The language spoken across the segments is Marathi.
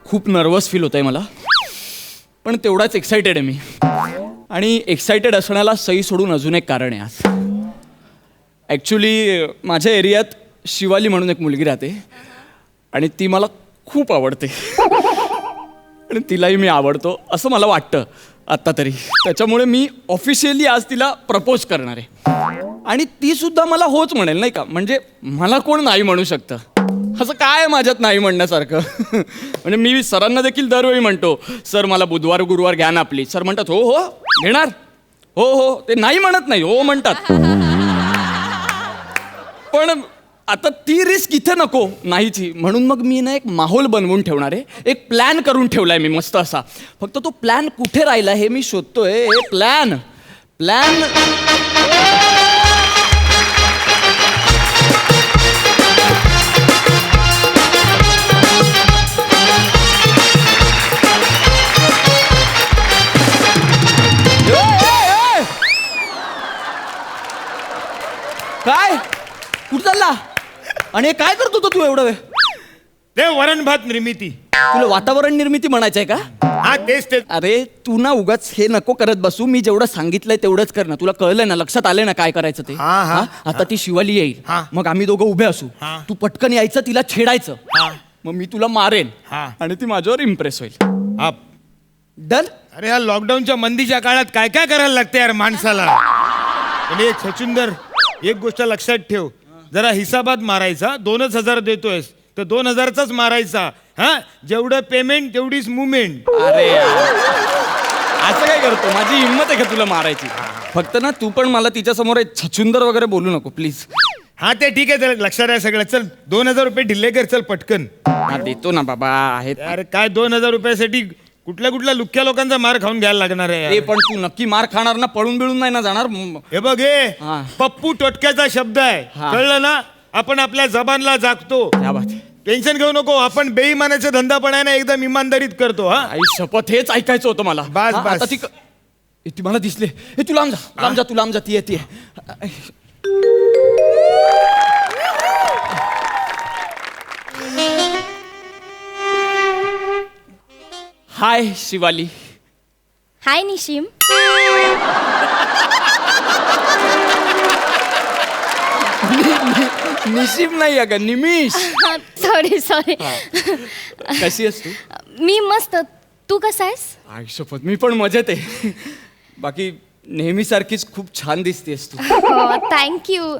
खूप नर्वस फील होत आहे मला, पण तेवढाच एक्सायटेड आहे मी. आणि एक्सायटेड असण्याला सई सोडून अजून एक कारण आहे आज. ॲक्च्युली माझ्या एरियात शिवाली म्हणून एक मुलगी राहते आणि ती मला खूप आवडते आणि तिलाही मी आवडतो असं मला वाटतं आत्ता तरी. त्याच्यामुळे मी ऑफिशियली आज तिला प्रपोज करणार आहे आणि ती सुद्धा मला होच म्हणेल, नाही का. म्हणजे मला कोण नाही म्हणू शकतं, असं काय आहे माझ्यात नाही म्हणण्यासारखं. म्हणजे मी सरांना देखील दरवेळी म्हणतो, सर मला बुधवार गुरुवार घ्या ना आपली. सर म्हणतात हो हो घेणार, हो हो. ते नाही म्हणत नाही, हो म्हणतात. पण आता ती रिस्क इथे नको नाहीची, म्हणून मग मी ना एक माहोल बनवून ठेवणार आहे. एक प्लॅन करून ठेवलाय मी मस्त असा. फक्त तो प्लॅन कुठे राहिला हे मी शोधतोय. प्लॅन प्लॅन काय कुठं चालला आणि हे काय करतो तू एवढं वेळ? ते वरण भात निर्मिती. तुला वातावरण निर्मिती म्हणायचंय का? हा तेच तेच. अरे तू ना उगाच हे नको करत बसू. मी जेवढं सांगितलंय तेवढंच कर ना. तुला कळलंय ना, लक्षात आलंय ना काय करायचं ते? हा, हा, आता ती शिवाली येईल, हा. मग आम्ही दोघं उभे असू. हा. तू पटकन यायचं, तिला छेडायचं, हा. मग मी तुला मारेन हा. आणि ती माझ्यावर इम्प्रेस होईल. हा. डन. अरे ह्या लॉकडाऊनच्या मंदीच्या काळात काय काय करायला लागते यार माणसाला. पण एक सचिंदर, एक गोष्ट लक्षात ठेव, जरा हिसाबात मारायचा. 2,000 देतोयस तर 2,000चाच मारायचा. हा, जेवढं पेमेंट तेवढीच मुवमेंट. अरे यार, असं काय करतो? माझी हिंमत आहे का तुला मारायची? फक्त ना तू पण मला तिच्या समोर छचुंदर वगैरे बोलू नको प्लीज. हा ते ठीक आहे, त्याला लक्षात आहे सगळं. चल 2,000 रुपये ढिल्ले कर, चल पटकन. हा देतो ना बाबा. आहेत. अरे काय 2,000 रुपयासाठी कुठल्या लुक्क्या लोकांचा मार खाऊन घ्यायला लागणार आहे ते यार. पण तू नक्की मार खाणार ना, पळून बिळून नाही ना जाणार? हे बघ, हे हा. पप्पू टोटक्याचा शब्द आहे, हा. कळलं ना. आपण आपल्या जबानला जागतो. क्या बात आहे. टेन्शन घेऊ नको. आपण बेईमानाचा धंदा पण आहे ना एकदम इमानदारीत करतो. हा आई शपथ, हेच ऐकायचं होतं मला. बस, हा, बस. आता ती मला दिसले. हे तू लांब जा, लांब जा, तू लांब जा. ती येते. हाय शिवाली. हाय निशिम. निशिम नाही अगं, निमिष. सॉरी. कशी आहेस तू? मी मस्त. तू कसा आहेस? आई शपथ, मी पण मजेत आहे. बाकी नेहमीसारखीच खूप छान दिसतेस तू. हो थँक्यू.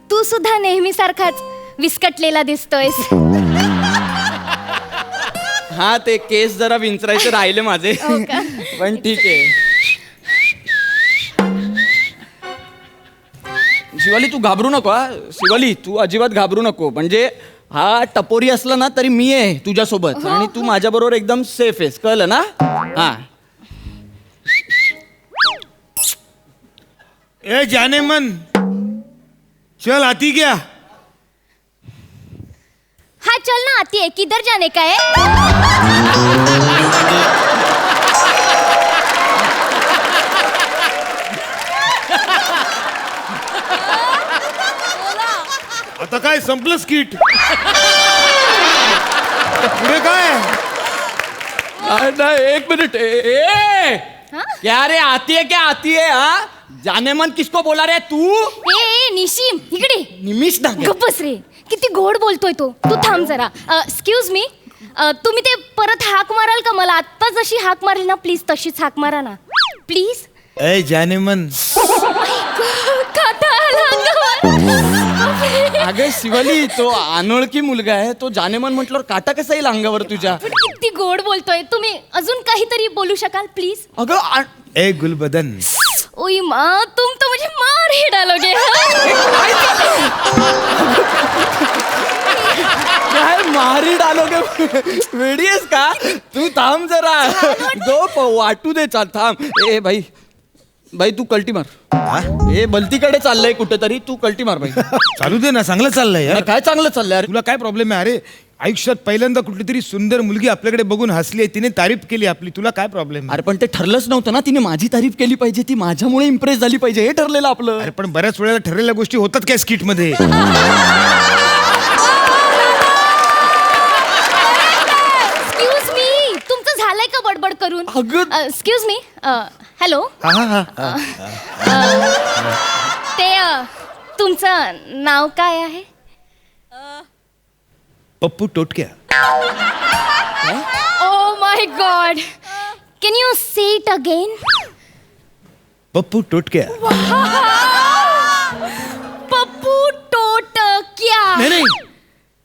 तू सुद्धा नेहमीसारखाच विस्कटलेला दिसतोयस. हा, ते केस जरा विंचरायचे राहिले माझे. हो का? पण ठीक आहे. शिवाली तू घाबरू नको. हा शिवाली, तू अजिबात घाबरू नको. म्हणजे हा टपोरी असला ना तरी मी आहे तुझ्यासोबत, आणि तू माझ्या बरोबर एकदम सेफ आहेस, कळलं ना? हा. ए जाने मन, चल आती क्या. हाँ चल ना, आती है. किधर जाने का है? आता काय संपलं स्किट. पुढे काय. नाही, एक मिनिट. क्या रे, आती है क्या आती है? हा, जाने मन किसको बोला रे तू? ए निशिम, इकडे. निमिष ना. गप्प बस रे. किती गोड बोलतोय तो. तू थांब जरा. एक्सक्यूज मी, तुम्ही ते परत हाक माराल का मला? आत्ता जशी हाक मारली ना, प्लीज तशीच हाक मारा ना प्लीज. ए जाने मन. काटा आला अंगावर. अगं शिवाली, तो अनोळखी मुलगा आहे. तो जानेमन म्हटल्यावर काटा कसा येईल अंगावर तुझ्या? पण किती गोड बोलतोय. तुम्ही अजून काहीतरी बोलू शकाल प्लीज? अगं ए गुलबदन. ओई माँ, तुम तो मुझे मार ही डालोगे. काय मारी डालोगे? वेडी आहेस का तू? थांब जरा. दो वाटू दे. चाल थांब. ए भाई, तू कल्टी मार. हे बलतीकडे चाललंय कुठेतरी. तू कल्टी मार भाई. चालू दे ना, चांगलं चाललंय यार. काय चांगलं चाललंय अरे? तुला काय प्रॉब्लेम आहे? अरे आयुष्यात पहिल्यांदा कुठली तरी सुंदर मुलगी आपल्याकडे बघून हसली आहे, तिने तारीफ केली आपली. तुला काय प्रॉब्लेम? अरे पण ते ठरलंच नव्हतं ना. तिने माझी तारीफ केली पाहिजे, ती माझ्यामुळे इम्प्रेस झाली पाहिजे, हे ठरलेलं आपलं. अरे पण बऱ्याच वेळेला ठरलेल्या गोष्टी होतात काय स्किट मध्ये. एक्सक्यूज झालंय का बडबड करून? अगं- एक्सक्यूज मी, हॅलो. ते तुमचं नाव काय आहे? Pappu Totkya. Oh my god, can you say it again? Pappu Totkya. Pappu Totkya. नाही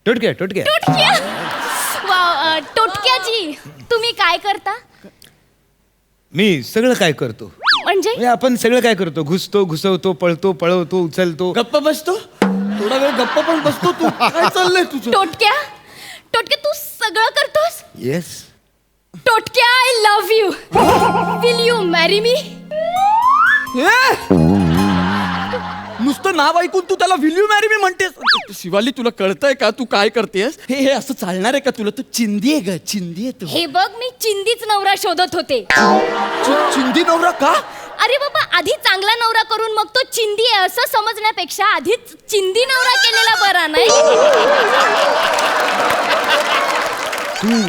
टोटक्या टोटक्या. टोटक्या. वाव, टोटक्याजी तुम्ही काय करता? मी सगळं काय करतो. म्हणजे आपण सगळं काय करतो. घुसतो, घुसवतो, पळतो, पळवतो, उचलतो. गप्प बसतो थोडा वेळ, गप्प पण बसतो तू. काय चाललंय तुझं? टोटक्या, टोटक्या तू सगळं करतोस? Yes. Totkya, I love you. Will you marry me? नुसतं नाव ऐकून तू त्याला विल यू मॅरी मी म्हणतेस? शिवाली, तुला कळतंय का तू काय करतेस? हे असं चालणार आहे का तुला? तू चिंदी आहे ग, चिंदी आहे तू. हे बघ, मी चिंदीच नवरा शोधत होते. चिंदी नवरा का? अरे बाबा, आधी चांगला नवरा करून मग तो चिंदी आहे असं समजण्यापेक्षा आधीच चिंदी नवरा केलेला बरा नाही? तू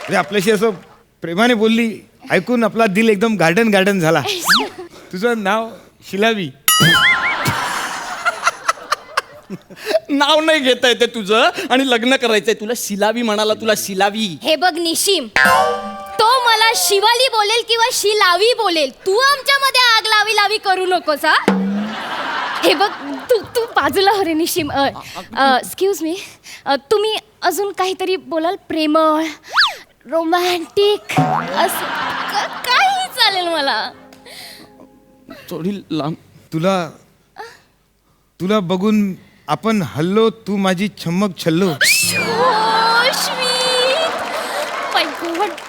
अरे आपल्याशी असं प्रेमाने बोलली, ऐकून आपला दिल एकदम गार्डन गार्डन झाला. तुझं नाव शिलावी. नाव नाही घेता येते तुझं, आणि लग्न करायचंय तुला. शिलावी म्हणाला तुला, शिलावी. हे बघ निशिम, तो मला शिवाली बोलेल किंवा शिलावी बोलेल, तू आमच्यामध्ये आग लावी लावी करू नकोस हा. हे बघ, तू तू बाजूला हो रे निशिम. एक्सक्यूज मी, तुम्ही अजून काहीतरी बोलाल? प्रेमळ, रोमॅन्टिक, असं काही चालेल मला. थोडी लांब. तुला बघून आपण हल्लो, तू माझी छम्मक छल्लो.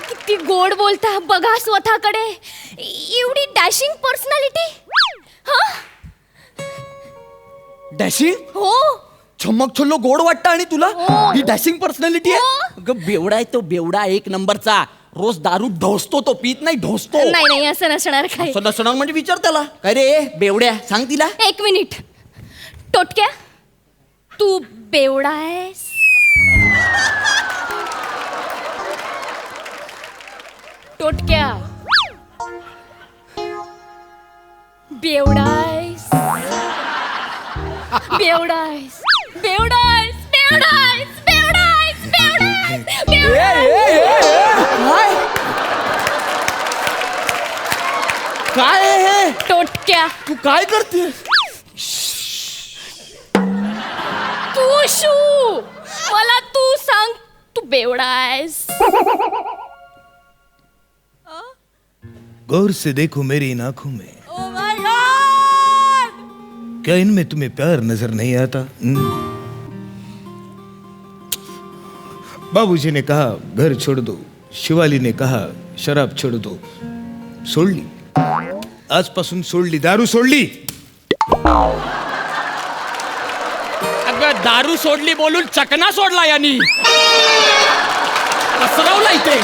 किती गोड बोलता. बघा स्वतःकडे, एवढी डॅशिंग पर्सनॅलिटी. डॅशिंग? हो. छमक छल्लो गोड वाटतं आणि तुला हो. ही डॅशिंग पर्सनॅलिटी हो. आहे? अगं बेवडा आहे तो, बेवडा एक नंबरचा. रोज दारू ढोसतो तो, पीत नाही ढोसतो. नाही नाही, असं नसणार काय. असं नसणार म्हणजे विचार त्याला. काय रे बेवड्या, सांग तिला. एक मिनिट. टोटक्या, तू बेवडा आहेस? टोटक्या, बेवडा आहेस? बेवडा आहेस, बेवडा आहेस, बेवडा आहेस, बेवडा आहेस, बेवडा आहेस, बेवडा आहेस. काय काय आहे हे? टोटक्या, तू काय करते? तू शू, मला तू सांग, तू बेवडा आहेस? गौर से देखो मेरी इन आंखों में, Oh my God! क्या इनमें तुम्हें प्यार नजर नहीं आता? बाबूजी ने कहा घर छोड़ दो, शिवाली ने कहा शराब छोड़ दो. सोडली, आजपासून सोडली, दारू सोडली. अगं दारू सोडली बोलून चकना सोडला यांनी. पसरवला इथे.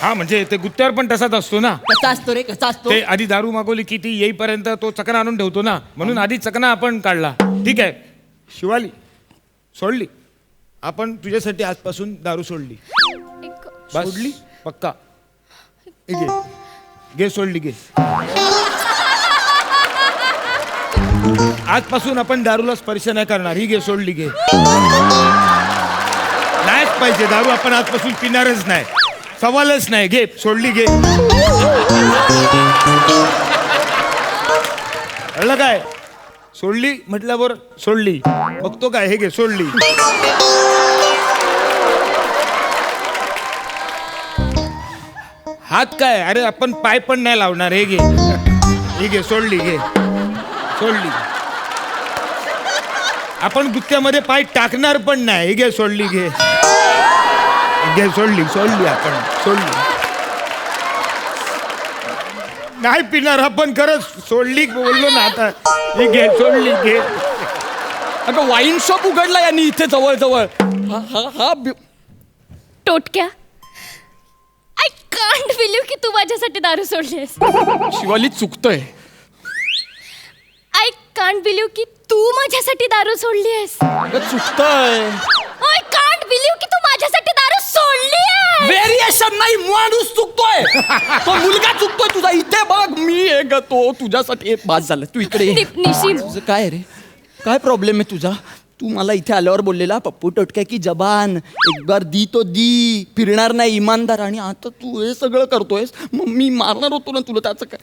हा म्हणजे ते गुत्त्यावर पण तसाच असतो ना. कसा असतो रे, कसा असतो? ते आधी दारू मागवली की ती येईपर्यंत तो चकना आणून ठेवतो ना, म्हणून आधी चकना आपण काढला. ठीक आहे शिवाली, सोडली. आपण तुझ्यासाठी आजपासून दारू सोडली. बस? सोडली पक्का. हे घे, घे सोडली, घे. आजपासून आपण दारूला स्पर्श नाही करणार. ही घे सोडली, घे. नाहीच पाहिजे दारू, आपण आजपासून पिणारच नाही, सवालच नाही. घे सोडली, घे. कळलं काय? सोडली म्हटल्यावर सोडली. बघतो काय? हे घे सोडली. हात काय? अरे आपण पाय पण नाही लावणार. हे घे, ही घे सोडली, घे सोडली. आपण गुत्त्यामध्ये पाय टाकणार पण नाही. हे घे सोडली, घे. घे सोडली, सोडली, आपण सोडली. नाही पिणार आपण, खरंच सोडली बोललो ना. आता ही घे सोडली, घे. अगं वाईन शॉप उघडला यांनी इथे जवळ जवळ. हा हा हा टोटक्या, आय कांट बिलीव्ह की तू माझ्यासाठी दारू सोडलीस. शिवाली चुकतोय. आय कांट बिलीव्ह की तू माझ्यासाठी दारू सोडलीस. अगं चुकतोय. आय कांट बिलीव्ह की तू माझ्यासाठी दारू सोडलीस. व्हेरी सिच्युएशन नाही, माणूस चुकतोय. तो मुलगा चुकतोय तुझा. इथे बघ, मी एक तो तुझ्यासाठी एक बास झालं. तू इकडे ये. निशिम तुझं काय रे, काय प्रॉब्लेम आहे तुझा? तू मला इथे आल्यावर बोललेला पप्पू टोटक्या की जबान एक बार दी तो दी, फिरणार नाही इमानदार. आणि आता तू हे सगळं करतोयस. मग मी मारणार होतो ना तुला, त्याचं काय?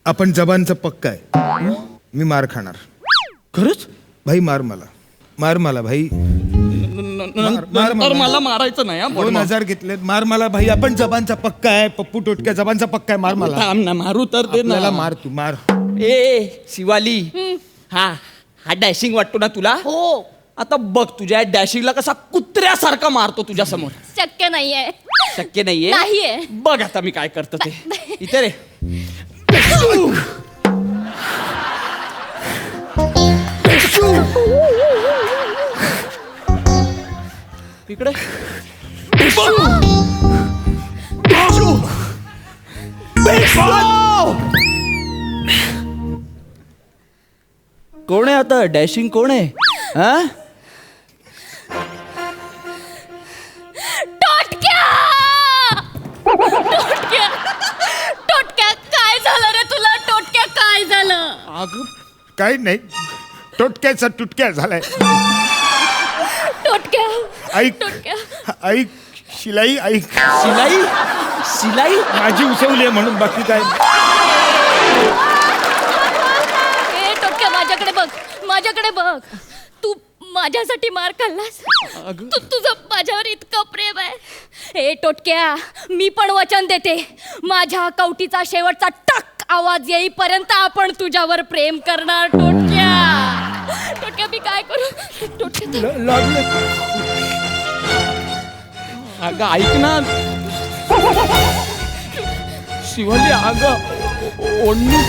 आपण जबानचं पक्का आहे. मी मार खाणार. खरंच? भाई मार मला भाई. नंतर मला मारायचं नाही हा, 2000 घेतलेत. मार मला भाई. आपण जबानचा पक्का आहे. पप्पू टोटक्या जबानचा पक्का आहे. मार मला. थांब ना, मारू तर दे आपल्याला ना. मार तू मार. ए शिवाली, हा हा डॅशिंग वाटतो ना तुला? हो. आता बघ तुझ्या डॅशिंगला कसा कुत्र्यासारखा मारतो तुझ्या समोर. शक्य नाहीये. शक्य नाहीये. नाहीये. बघ आता मी काय करतो ते. इथे रे. इकडे. कोण आहे आता? डॅशिंग कोण आहे? हा? टोटक्या टोटक्या टोटक्या काय झालं रे तुला? टोटक्या काय झालं? अगं काही नाही, टोटक्याचा तुटक्या झालाय. टोटक्या ऐक टोटक्या ऐक शिलाई ऐक. शिलाई? शिलाई? माझी उसवली आहे म्हणून, बाकी काय. ए टोटक्या माझ्याकडे बघ. तू माझ्यासाठी मार खाल्लास. अगं. तुझं माझ्यावर इतकं प्रेम आहे. ए टोटक्या, मी पण वचन देते, माझ्या कवटीचा शेवटचा टक आवाज येईपर्यंत आपण तुझ्यावर प्रेम करणार. टोटक्या मी काय करू? टोटक्या अगं ऐक ना शिवाली, अगं ओढणी.